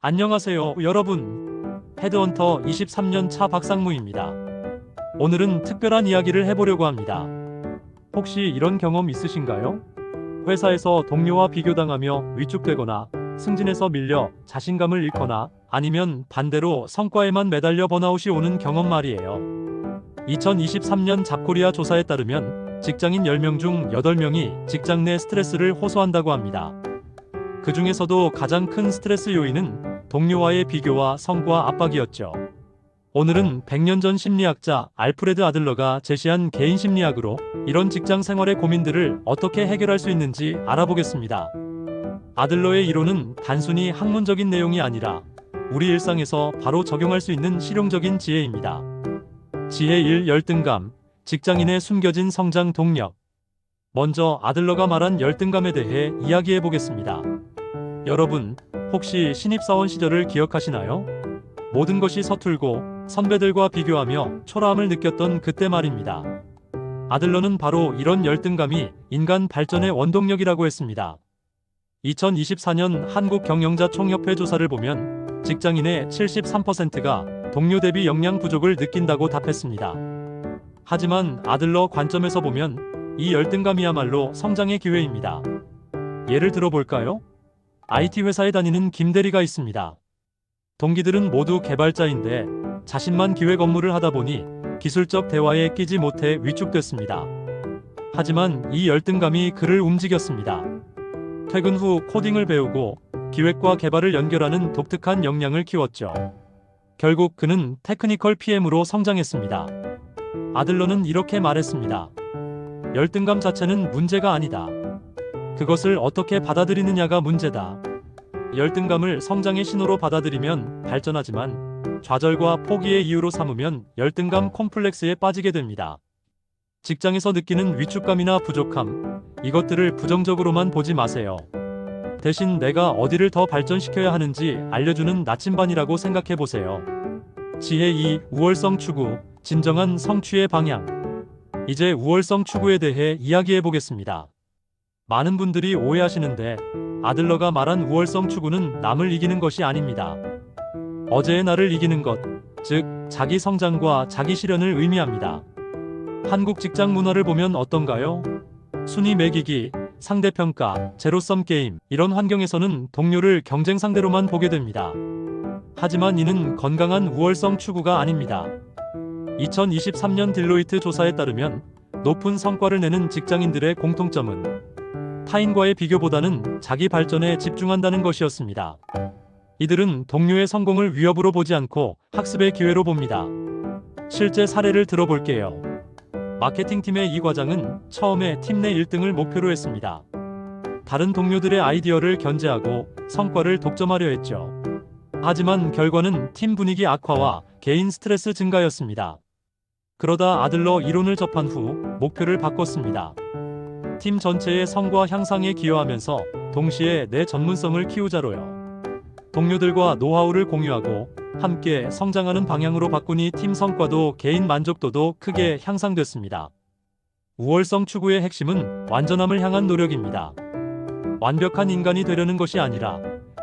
안녕하세요, 여러분. 헤드헌터 23년 차 박상무입니다. 오늘은 특별한 이야기를 해보려고 합니다. 혹시 이런 경험 있으신가요? 회사에서 동료와 비교당하며 위축되거나 승진에서 밀려 자신감을 잃거나 아니면 반대로 성과에만 매달려 번아웃이 오는 경험 말이에요. 2023년 잡코리아 조사에 따르면 직장인 10명 중 8명이 직장 내 스트레스를 호소한다고 합니다. 그 중에서도 가장 큰 스트레스 요인은 동료와의 비교와 성과 압박이었죠. 오늘은 100년 전 심리학자 알프레드 아들러가 제시한 개인 심리학으로 이런 직장 생활의 고민들을 어떻게 해결할 수 있는지 알아보겠습니다. 아들러의 이론은 단순히 학문적인 내용이 아니라 우리 일상에서 바로 적용할 수 있는 실용적인 지혜입니다. 지혜 1. 열등감, 직장인의 숨겨진 성장 동력. 먼저 아들러가 말한 열등감에 대해 이야기해 보겠습니다. 여러분, 혹시 신입사원 시절을 기억하시나요? 모든 것이 서툴고 선배들과 비교하며 초라함을 느꼈던 그때 말입니다. 아들러는 바로 이런 열등감이 인간 발전의 원동력이라고 했습니다. 2024년 한국경영자총협회 조사를 보면 직장인의 73%가 동료 대비 역량 부족을 느낀다고 답했습니다. 하지만 아들러 관점에서 보면 이 열등감이야말로 성장의 기회입니다. 예를 들어볼까요? IT 회사에 다니는 김 대리가 있습니다. 동기들은 모두 개발자인데 자신만 기획 업무를 하다 보니 기술적 대화에 끼지 못해 위축됐습니다. 하지만 이 열등감이 그를 움직였습니다. 퇴근 후 코딩을 배우고 기획과 개발을 연결하는 독특한 역량을 키웠죠. 결국 그는 테크니컬 PM으로 성장했습니다. 아들러는 이렇게 말했습니다. 열등감 자체는 문제가 아니다. 그것을 어떻게 받아들이느냐가 문제다. 열등감을 성장의 신호로 받아들이면 발전하지만 좌절과 포기의 이유로 삼으면 열등감 콤플렉스에 빠지게 됩니다. 직장에서 느끼는 위축감이나 부족함, 이것들을 부정적으로만 보지 마세요. 대신 내가 어디를 더 발전시켜야 하는지 알려주는 나침반이라고 생각해 보세요. 지혜 2. 우월성 추구, 진정한 성취의 방향. 이제 우월성 추구에 대해 이야기해 보겠습니다. 많은 분들이 오해하시는데 아들러가 말한 우월성 추구는 남을 이기는 것이 아닙니다. 어제의 나를 이기는 것, 즉 자기 성장과 자기 실현을 의미합니다. 한국 직장 문화를 보면 어떤가요? 순위 매기기, 상대평가, 제로섬 게임, 이런 환경에서는 동료를 경쟁 상대로만 보게 됩니다. 하지만 이는 건강한 우월성 추구가 아닙니다. 2023년 딜로이트 조사에 따르면 높은 성과를 내는 직장인들의 공통점은 타인과의 비교보다는 자기 발전에 집중한다는 것이었습니다. 이들은 동료의 성공을 위협으로 보지 않고 학습의 기회로 봅니다. 실제 사례를 들어볼게요. 마케팅팀의 이 과장은 처음에 팀 내 1등을 목표로 했습니다. 다른 동료들의 아이디어를 견제하고 성과를 독점하려 했죠. 하지만 결과는 팀 분위기 악화와 개인 스트레스 증가였습니다. 그러다 아들러 이론을 접한 후 목표를 바꿨습니다. 팀 전체의 성과 향상에 기여하면서 동시에 내 전문성을 키우자로요. 동료들과 노하우를 공유하고 함께 성장하는 방향으로 바꾸니 팀 성과도 개인 만족도도 크게 향상됐습니다. 우월성 추구의 핵심은 완전함을 향한 노력입니다. 완벽한 인간이 되려는 것이 아니라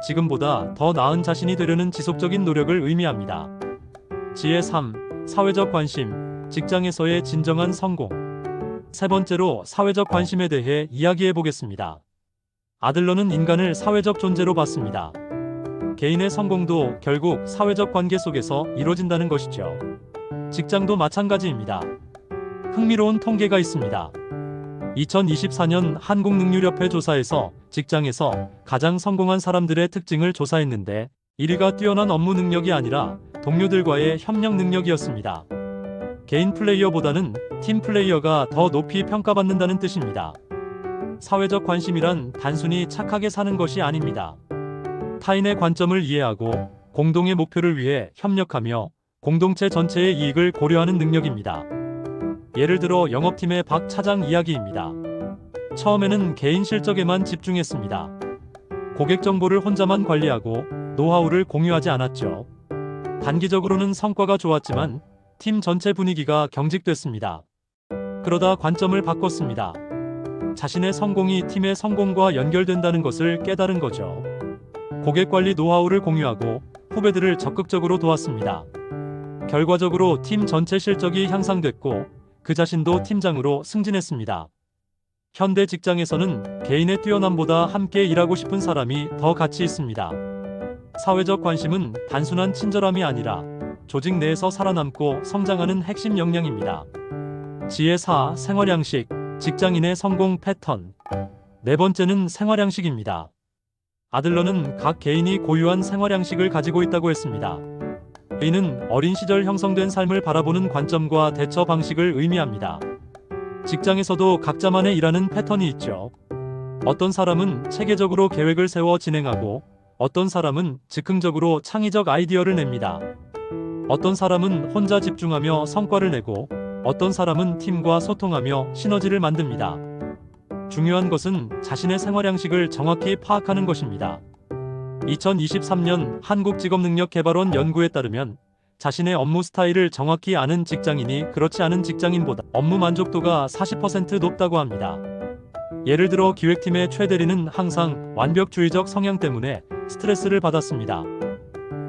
지금보다 더 나은 자신이 되려는 지속적인 노력을 의미합니다. 지혜 3. 사회적 관심, 직장에서의 진정한 성공. 세 번째로 사회적 관심에 대해 이야기해 보겠습니다. 아들러는 인간을 사회적 존재로 봤습니다. 개인의 성공도 결국 사회적 관계 속에서 이루어진다는 것이죠. 직장도 마찬가지입니다. 흥미로운 통계가 있습니다. 2024년 한국능률협회 조사에서 직장에서 가장 성공한 사람들의 특징을 조사했는데 1위가 뛰어난 업무 능력이 아니라 동료들과의 협력 능력이었습니다. 개인 플레이어보다는 팀 플레이어가 더 높이 평가받는다는 뜻입니다. 사회적 관심이란 단순히 착하게 사는 것이 아닙니다. 타인의 관점을 이해하고 공동의 목표를 위해 협력하며 공동체 전체의 이익을 고려하는 능력입니다. 예를 들어 영업팀의 박 차장 이야기입니다. 처음에는 개인 실적에만 집중했습니다. 고객 정보를 혼자만 관리하고 노하우를 공유하지 않았죠. 단기적으로는 성과가 좋았지만 팀 전체 분위기가 경직됐습니다. 그러다 관점을 바꿨습니다. 자신의 성공이 팀의 성공과 연결된다는 것을 깨달은 거죠. 고객 관리 노하우를 공유하고 후배들을 적극적으로 도왔습니다. 결과적으로 팀 전체 실적이 향상됐고 그 자신도 팀장으로 승진했습니다. 현대 직장에서는 개인의 뛰어남보다 함께 일하고 싶은 사람이 더 가치 있습니다. 사회적 관심은 단순한 친절함이 아니라 조직 내에서 살아남고 성장하는 핵심 역량입니다. 지혜 4. 생활양식, 직장인의 성공 패턴. 네 번째는 생활양식입니다. 아들러는 각 개인이 고유한 생활양식을 가지고 있다고 했습니다. 이는 어린 시절 형성된 삶을 바라보는 관점과 대처 방식을 의미합니다. 직장에서도 각자만의 일하는 패턴이 있죠. 어떤 사람은 체계적으로 계획을 세워 진행하고 어떤 사람은 즉흥적으로 창의적 아이디어를 냅니다. 어떤 사람은 혼자 집중하며 성과를 내고 어떤 사람은 팀과 소통하며 시너지를 만듭니다. 중요한 것은 자신의 생활양식을 정확히 파악하는 것입니다. 2023년 한국직업능력개발원 연구에 따르면 자신의 업무 스타일을 정확히 아는 직장인이 그렇지 않은 직장인보다 업무 만족도가 40% 높다고 합니다. 예를 들어 기획팀의 최 대리는 항상 완벽주의적 성향 때문에 스트레스를 받았습니다.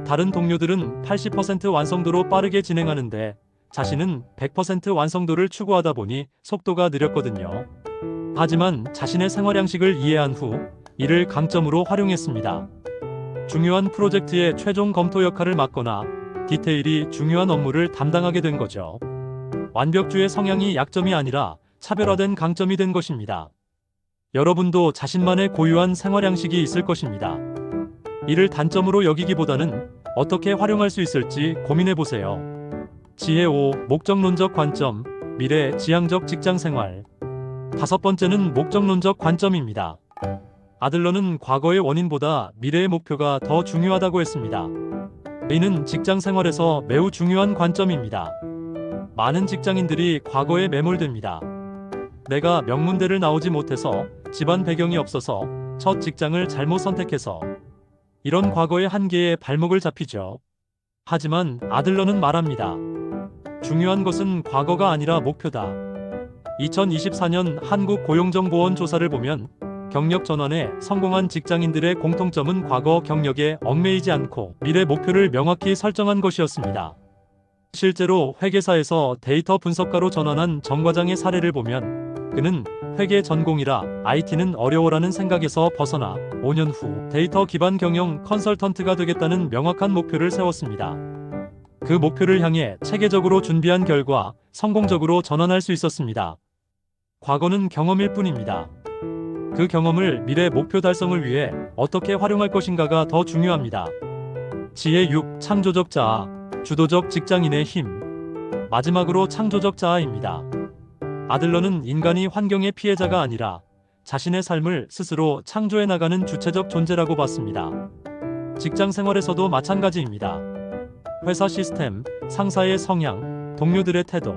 다른 동료들은 80% 완성도로 빠르게 진행하는데 자신은 100% 완성도를 추구하다 보니 속도가 느렸거든요. 하지만 자신의 생활양식을 이해한 후 이를 강점으로 활용했습니다. 중요한 프로젝트의 최종 검토 역할을 맡거나 디테일이 중요한 업무를 담당하게 된 거죠. 완벽주의 성향이 약점이 아니라 차별화된 강점이 된 것입니다. 여러분도 자신만의 고유한 생활양식이 있을 것입니다. 이를 단점으로 여기기보다는 어떻게 활용할 수 있을지 고민해보세요. 지혜 5. 목적론적 관점, 미래 지향적 직장생활. 다섯 번째는 목적론적 관점입니다. 아들러는 과거의 원인보다 미래의 목표가 더 중요하다고 했습니다. 이는 직장 생활에서 매우 중요한 관점입니다. 많은 직장인들이 과거에 매몰됩니다. 내가 명문대를 나오지 못해서, 집안 배경이 없어서, 첫 직장을 잘못 선택해서 이런 과거의 한계에 발목을 잡히죠. 하지만 아들러는 말합니다. 중요한 것은 과거가 아니라 목표다. 2024년 한국고용정보원 조사를 보면 경력 전환에 성공한 직장인들의 공통점은 과거 경력에 얽매이지 않고 미래 목표를 명확히 설정한 것이었습니다. 실제로 회계사에서 데이터 분석가로 전환한 정 과장의 사례를 보면 그는 회계 전공이라 IT는 어려워라는 생각에서 벗어나 5년 후 데이터 기반 경영 컨설턴트가 되겠다는 명확한 목표를 세웠습니다. 그 목표를 향해 체계적으로 준비한 결과 성공적으로 전환할 수 있었습니다. 과거는 경험일 뿐입니다. 그 경험을 미래 목표 달성을 위해 어떻게 활용할 것인가가 더 중요합니다. 지혜 6. 창조적 자아, 주도적 직장인의 힘. 마지막으로 창조적 자아입니다. 아들러는 인간이 환경의 피해자가 아니라 자신의 삶을 스스로 창조해 나가는 주체적 존재라고 봤습니다. 직장 생활에서도 마찬가지입니다. 회사 시스템, 상사의 성향, 동료들의 태도.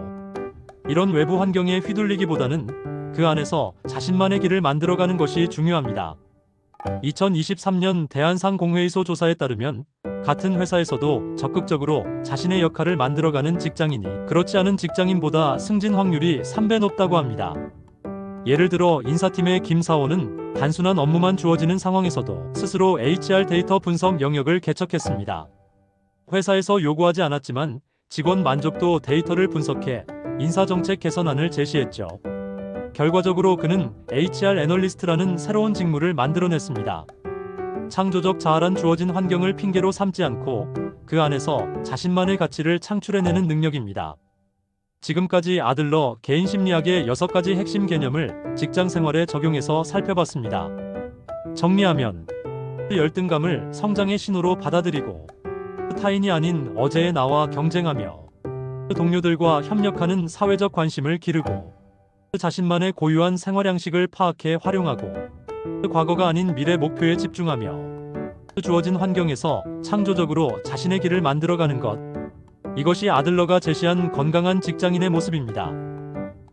이런 외부 환경에 휘둘리기보다는 그 안에서 자신만의 길을 만들어가는 것이 중요합니다. 2023년 대한상공회의소 조사에 따르면 같은 회사에서도 적극적으로 자신의 역할을 만들어가는 직장인이 그렇지 않은 직장인보다 승진 확률이 3배 높다고 합니다. 예를 들어 인사팀의 김사원은 단순한 업무만 주어지는 상황에서도 스스로 HR 데이터 분석 영역을 개척했습니다. 회사에서 요구하지 않았지만 직원 만족도 데이터를 분석해 인사정책 개선안을 제시했죠. 결과적으로 그는 HR 애널리스트라는 새로운 직무를 만들어냈습니다. 창조적 자아란 주어진 환경을 핑계로 삼지 않고 그 안에서 자신만의 가치를 창출해내는 능력입니다. 지금까지 아들러 개인 심리학의 6가지 핵심 개념을 직장 생활에 적용해서 살펴봤습니다. 정리하면 열등감을 성장의 신호로 받아들이고 타인이 아닌 어제의 나와 경쟁하며 동료들과 협력하는 사회적 관심을 기르고 자신만의 고유한 생활양식을 파악해 활용하고 과거가 아닌 미래 목표에 집중하며 주어진 환경에서 창조적으로 자신의 길을 만들어가는 것. 이것이 아들러가 제시한 건강한 직장인의 모습입니다.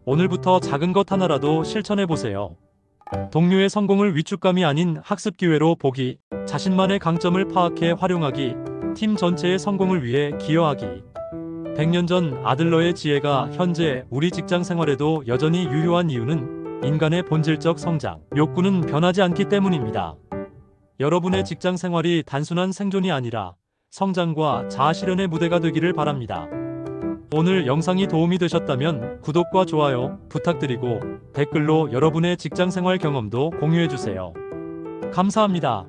오늘부터 작은 것 하나라도 실천해보세요. 동료의 성공을 위축감이 아닌 학습 기회로 보기, 자신만의 강점을 파악해 활용하기, 팀 전체의 성공을 위해 기여하기. 100년 전 아들러의 지혜가 현재 우리 직장 생활에도 여전히 유효한 이유는 인간의 본질적 성장, 욕구는 변하지 않기 때문입니다. 여러분의 직장 생활이 단순한 생존이 아니라 성장과 자아 실현의 무대가 되기를 바랍니다. 오늘 영상이 도움이 되셨다면 구독과 좋아요 부탁드리고 댓글로 여러분의 직장 생활 경험도 공유해 주세요. 감사합니다.